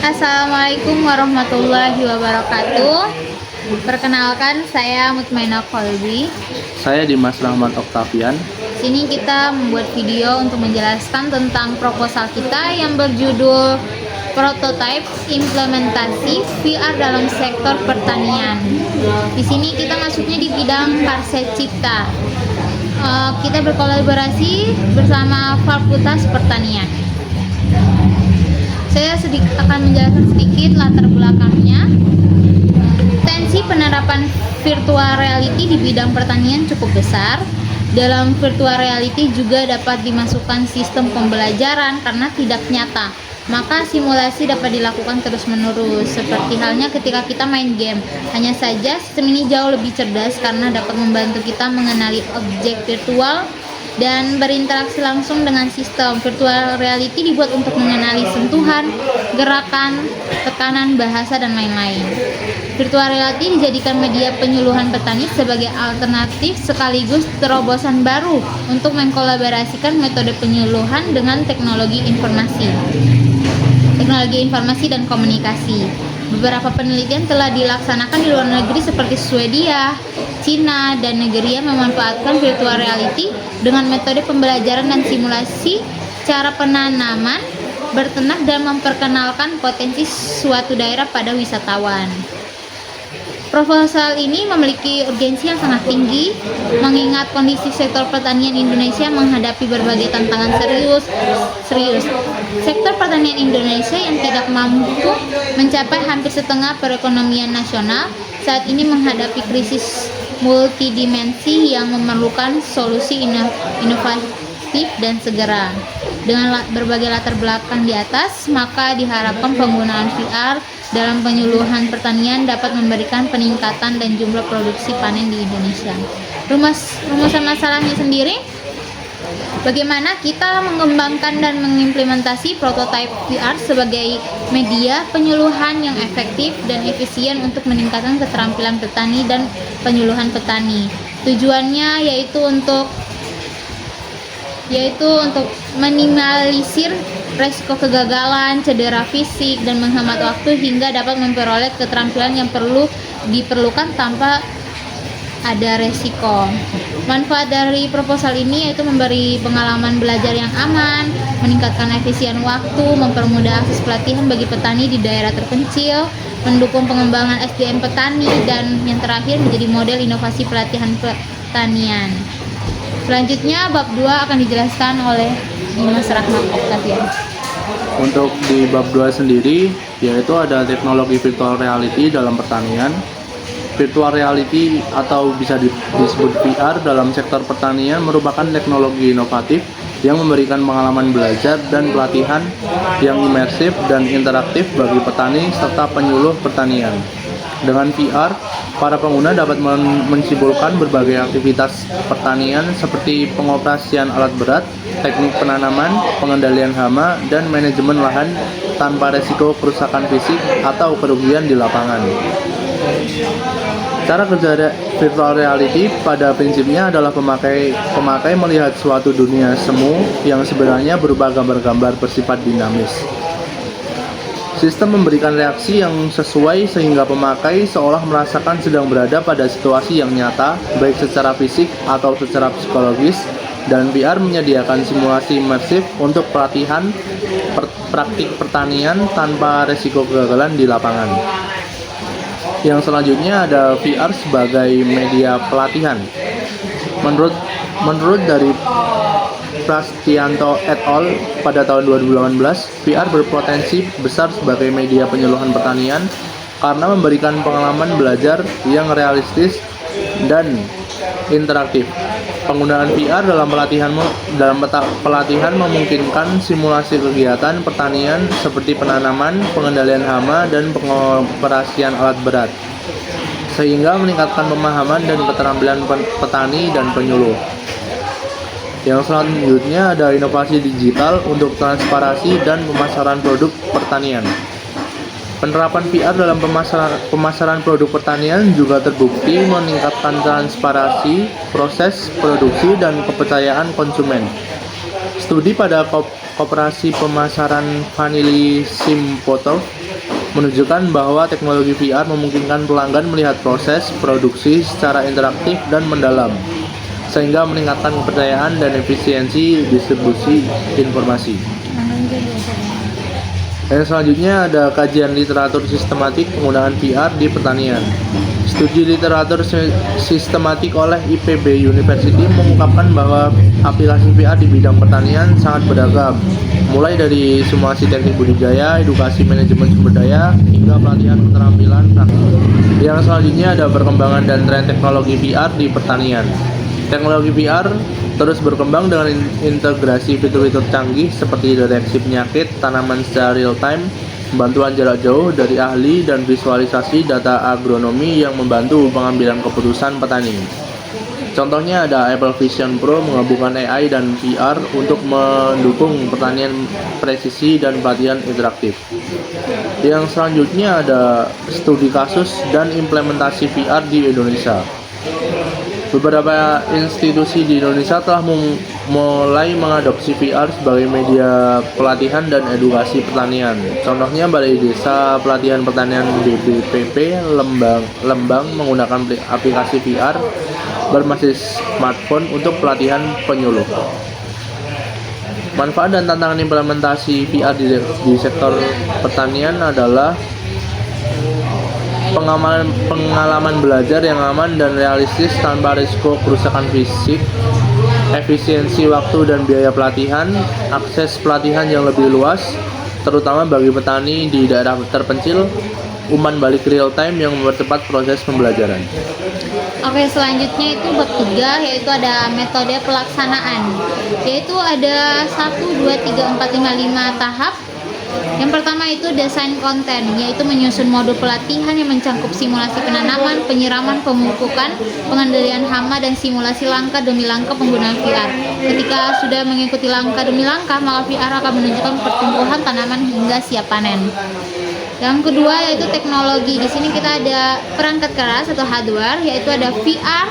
Assalamualaikum warahmatullahi wabarakatuh. Perkenalkan, saya Mutmainah Kolbi. Saya Dimas Rahmat Oktavian. Sini kita membuat video untuk menjelaskan tentang proposal kita yang berjudul Prototype Implementasi VR dalam Sektor Pertanian. Di sini kita masuknya di bidang Karset Cipta. Kita berkolaborasi bersama Fakultas Pertanian. Saya akan menjelaskan sedikit latar belakangnya. Potensi penerapan virtual reality di bidang pertanian cukup besar. Dalam virtual reality juga dapat dimasukkan sistem pembelajaran karena tidak nyata. Maka simulasi dapat dilakukan terus-menerus, seperti halnya ketika kita main game. Hanya saja sistem ini jauh lebih cerdas karena dapat membantu kita mengenali objek virtual dan berinteraksi langsung dengan sistem. Virtual reality dibuat untuk mengenali sentuhan, gerakan, tekanan, bahasa, dan lain-lain. Virtual reality dijadikan media penyuluhan petani sebagai alternatif sekaligus terobosan baru untuk mengkolaborasikan metode penyuluhan dengan teknologi informasi dan komunikasi. Beberapa penelitian telah dilaksanakan di luar negeri seperti Swedia, Cina, dan Nigeria memanfaatkan virtual reality dengan metode pembelajaran dan simulasi cara penanaman, berternak, dan memperkenalkan potensi suatu daerah pada wisatawan. Proposal ini memiliki urgensi yang sangat tinggi, mengingat kondisi sektor pertanian Indonesia menghadapi berbagai tantangan serius. Sektor pertanian Indonesia yang tidak mampu mencapai hampir setengah perekonomian nasional saat ini menghadapi krisis multidimensi yang memerlukan solusi inovatif dan segera. Dengan berbagai latar belakang di atas, maka diharapkan penggunaan VR dalam penyuluhan pertanian dapat memberikan peningkatan dan jumlah produksi panen di Indonesia. Rumusan masalahnya sendiri, bagaimana kita mengembangkan dan mengimplementasi prototipe VR sebagai media penyuluhan yang efektif dan efisien untuk meningkatkan keterampilan petani dan penyuluhan petani. Tujuannya yaitu untuk minimalisir resiko kegagalan, cedera fisik, dan menghemat waktu hingga dapat memperoleh keterampilan yang diperlukan tanpa ada resiko. Manfaat dari proposal ini yaitu memberi pengalaman belajar yang aman, meningkatkan efisien waktu, mempermudah akses pelatihan bagi petani di daerah terpencil, mendukung pengembangan SDM petani, dan yang terakhir menjadi model inovasi pelatihan pertanian. Selanjutnya bab 2 akan dijelaskan oleh Dimas Rahmat Oktavian. Untuk di bab 2 sendiri, yaitu ada teknologi virtual reality dalam pertanian. Virtual reality atau bisa disebut VR dalam sektor pertanian merupakan teknologi inovatif yang memberikan pengalaman belajar dan pelatihan yang imersif dan interaktif bagi petani serta penyuluh pertanian. Dengan VR, para pengguna dapat mensimpulkan berbagai aktivitas pertanian seperti pengoperasian alat berat, teknik penanaman, pengendalian hama, dan manajemen lahan tanpa resiko kerusakan fisik atau kerugian di lapangan. Cara kerja virtual reality pada prinsipnya adalah pemakai melihat suatu dunia semu yang sebenarnya berupa gambar-gambar bersifat dinamis. Sistem memberikan reaksi yang sesuai sehingga pemakai seolah merasakan sedang berada pada situasi yang nyata, baik secara fisik atau secara psikologis, dan VR menyediakan simulasi imersif untuk pelatihan praktik pertanian tanpa resiko kegagalan di lapangan. Yang selanjutnya ada VR sebagai media pelatihan. Menurut dari Prastianto et al. Pada tahun 2018, VR berpotensi besar sebagai media penyuluhan pertanian karena memberikan pengalaman belajar yang realistis dan interaktif. Penggunaan VR dalam pelatihan memungkinkan simulasi kegiatan pertanian seperti penanaman, pengendalian hama, dan pengoperasian alat berat, sehingga meningkatkan pemahaman dan keterampilan petani dan penyuluh. Yang selanjutnya ada inovasi digital untuk transparansi dan pemasaran produk pertanian. Penerapan VR dalam pemasaran produk pertanian juga terbukti meningkatkan transparansi, proses produksi, dan kepercayaan konsumen. Studi pada Koperasi Pemasaran Vanili Simpotov menunjukkan bahwa teknologi VR memungkinkan pelanggan melihat proses produksi secara interaktif dan mendalam, sehingga meningkatkan kepercayaan dan efisiensi distribusi informasi. Dan selanjutnya ada kajian literatur sistematik penggunaan VR di pertanian. Studi literatur sistematik oleh IPB University mengungkapkan bahwa aplikasi VR di bidang pertanian sangat beragam, mulai dari simulasi teknik budidaya, edukasi manajemen sumber daya, hingga pelatihan keterampilan praktik. Yang selanjutnya ada perkembangan dan tren teknologi VR di pertanian. Teknologi VR terus berkembang dengan integrasi fitur-fitur canggih seperti deteksi penyakit tanaman secara real time, bantuan jarak jauh dari ahli, dan visualisasi data agronomi yang membantu pengambilan keputusan petani. Contohnya ada Apple Vision Pro menggabungkan AI dan VR untuk mendukung pertanian presisi dan pelatihan interaktif. Yang selanjutnya ada studi kasus dan implementasi VR di Indonesia. Beberapa institusi di Indonesia telah mulai mengadopsi VR sebagai media pelatihan dan edukasi pertanian. Contohnya Balai Desa Pelatihan Pertanian BBPP Lembang menggunakan aplikasi VR berbasis smartphone untuk pelatihan penyuluh. Manfaat dan tantangan implementasi VR di sektor pertanian adalah pengalaman belajar yang aman dan realistis tanpa risiko kerusakan fisik, efisiensi waktu dan biaya pelatihan, akses pelatihan yang lebih luas, terutama bagi petani di daerah terpencil, umpan balik real time yang mempercepat proses pembelajaran. Oke, selanjutnya itu bab 3, yaitu ada metode pelaksanaan. Yaitu ada 1, 2, 3, 4, 5 tahap. Yang pertama itu desain konten, yaitu menyusun modul pelatihan yang mencangkup simulasi penanaman, penyiraman, pemupukan, pengendalian hama, dan simulasi langkah demi langkah penggunaan VR. Ketika sudah mengikuti langkah demi langkah, maka VR akan menunjukkan pertumbuhan tanaman hingga siap panen. Yang kedua yaitu teknologi. Di sini kita ada perangkat keras atau hardware, yaitu ada VR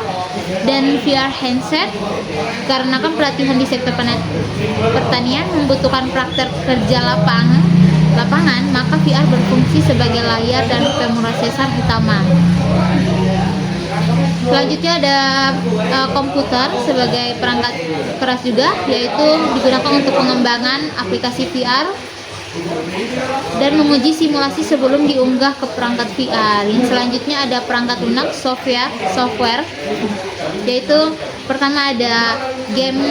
dan VR handset. Karena kan pelatihan di sektor pertanian membutuhkan praktek kerja lapangan, maka VR berfungsi sebagai layar dan pemrosesan utama. Selanjutnya ada komputer sebagai perangkat keras juga, yaitu digunakan untuk pengembangan aplikasi VR dan menguji simulasi sebelum diunggah ke perangkat VR. Yang selanjutnya ada perangkat lunak software, yaitu pertama ada game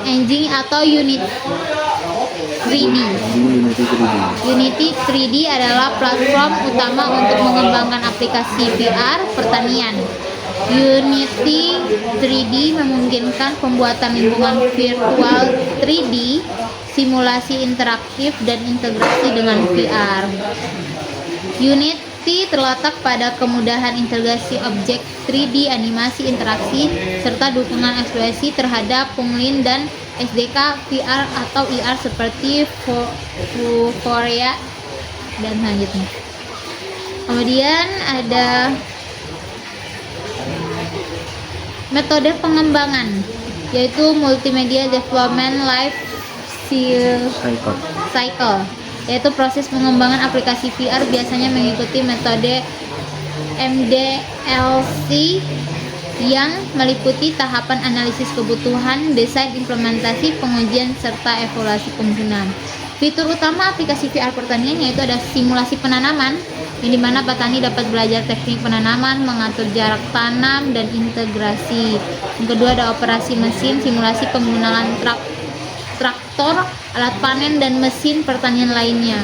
engine atau Unity 3D. Unity 3D adalah platform utama untuk mengembangkan aplikasi VR pertanian. Unity 3D memungkinkan pembuatan lingkungan virtual 3D, simulasi interaktif, dan integrasi dengan VR. Unity terletak pada kemudahan integrasi objek 3D, animasi interaksi, serta dukungan ekspresi terhadap penglin dan SDK VR atau IR seperti Vuforia dan selanjutnya. Kemudian ada metode pengembangan, yaitu multimedia development life cycle, yaitu proses pengembangan aplikasi VR biasanya mengikuti metode MDLC yang meliputi tahapan analisis kebutuhan, desain, implementasi, pengujian, serta evaluasi penggunaan. Fitur utama aplikasi VR pertanian yaitu ada simulasi penanaman, yang dimana petani dapat belajar teknik penanaman, mengatur jarak tanam, dan integrasi. Yang kedua ada operasi mesin, simulasi penggunaan traktor, alat panen, dan mesin pertanian lainnya.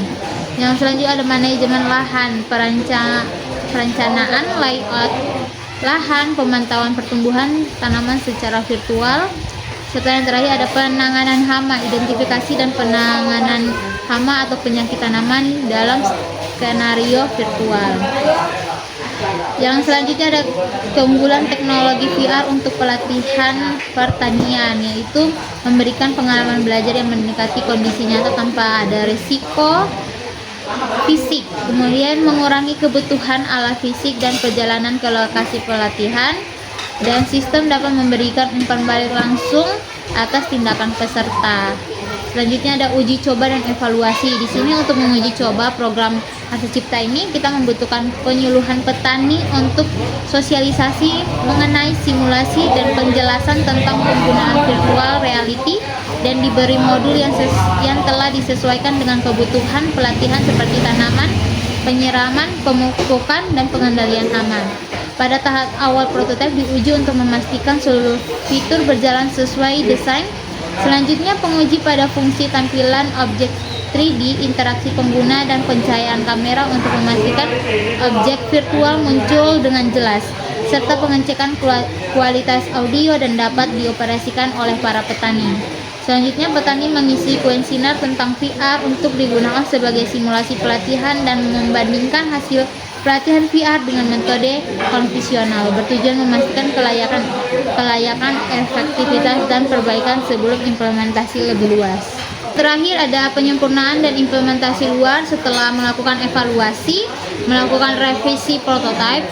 Yang selanjutnya ada manajemen lahan, perencanaan layout lahan, pemantauan pertumbuhan tanaman secara virtual, serta yang terakhir ada penanganan hama, identifikasi dan penanganan hama atau penyakit tanaman dalam skenario virtual. Yang selanjutnya ada keunggulan teknologi VR untuk pelatihan pertanian, yaitu memberikan pengalaman belajar yang mendekati kondisi nyata tanpa ada risiko fisik, kemudian mengurangi kebutuhan alat fisik dan perjalanan ke lokasi pelatihan, dan sistem dapat memberikan umpan balik langsung atas tindakan peserta. Selanjutnya ada uji coba dan evaluasi. Di sini untuk menguji coba program Kartu Cipta ini kita membutuhkan penyuluhan petani untuk sosialisasi mengenai simulasi dan penjelasan tentang penggunaan virtual reality dan diberi modul yang telah disesuaikan dengan kebutuhan pelatihan seperti tanaman, penyiraman, pemupukan, dan pengendalian hama. Pada tahap awal prototipe diuji untuk memastikan seluruh fitur berjalan sesuai desain. Selanjutnya penguji pada fungsi tampilan objek 3D, interaksi pengguna, dan pencahayaan kamera untuk memastikan objek virtual muncul dengan jelas, serta pengecekan kualitas audio dan dapat dioperasikan oleh para petani. Selanjutnya petani mengisi kuesioner tentang VR untuk digunakan sebagai simulasi pelatihan dan membandingkan hasil pelatihan VR dengan metode konvensional, bertujuan memastikan kelayakan, efektivitas, dan perbaikan sebelum implementasi lebih luas. Terakhir ada penyempurnaan dan implementasi luar setelah melakukan evaluasi, melakukan revisi prototipe,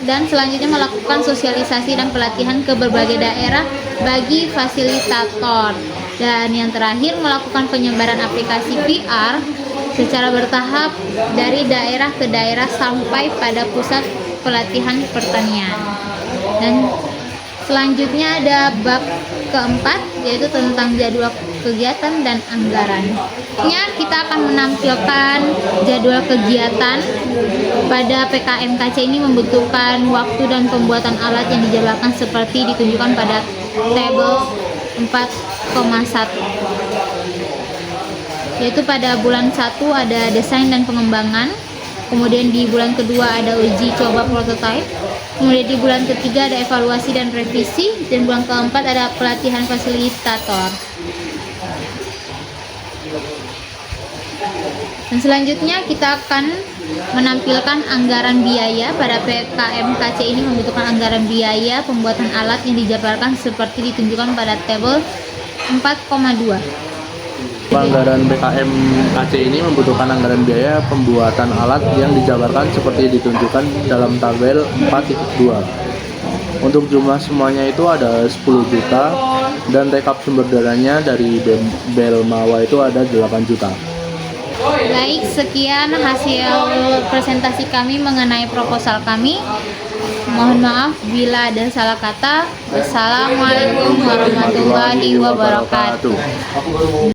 dan selanjutnya melakukan sosialisasi dan pelatihan ke berbagai daerah bagi fasilitator. Dan yang terakhir melakukan penyebaran aplikasi VR secara bertahap dari daerah ke daerah sampai pada pusat pelatihan pertanian. Dan selanjutnya ada bab keempat, yaitu tentang jadwal kegiatan dan anggaran. Kita akan menampilkan jadwal kegiatan. Pada PKMKC ini membutuhkan waktu dan pembuatan alat yang dijadwalkan seperti ditunjukkan pada tabel 4,1, yaitu pada bulan 1 ada desain dan pengembangan, kemudian di bulan kedua ada uji coba prototipe, kemudian di bulan ketiga ada evaluasi dan revisi, dan bulan keempat ada pelatihan fasilitator. Dan selanjutnya kita akan menampilkan anggaran biaya. Pada PKMKC ini membutuhkan anggaran biaya pembuatan alat yang dijadwalkan seperti ditunjukkan pada tabel 4,2. Anggaran PKMKC ini membutuhkan anggaran biaya pembuatan alat yang dijabarkan seperti ditunjukkan dalam tabel 4.2. Untuk jumlah semuanya itu ada 10 juta dan rekap sumber dananya dari Belmawa itu ada 8 juta. Baik, sekian hasil presentasi kami mengenai proposal kami. Mohon maaf bila ada salah kata. Wassalamualaikum warahmatullahi wabarakatuh.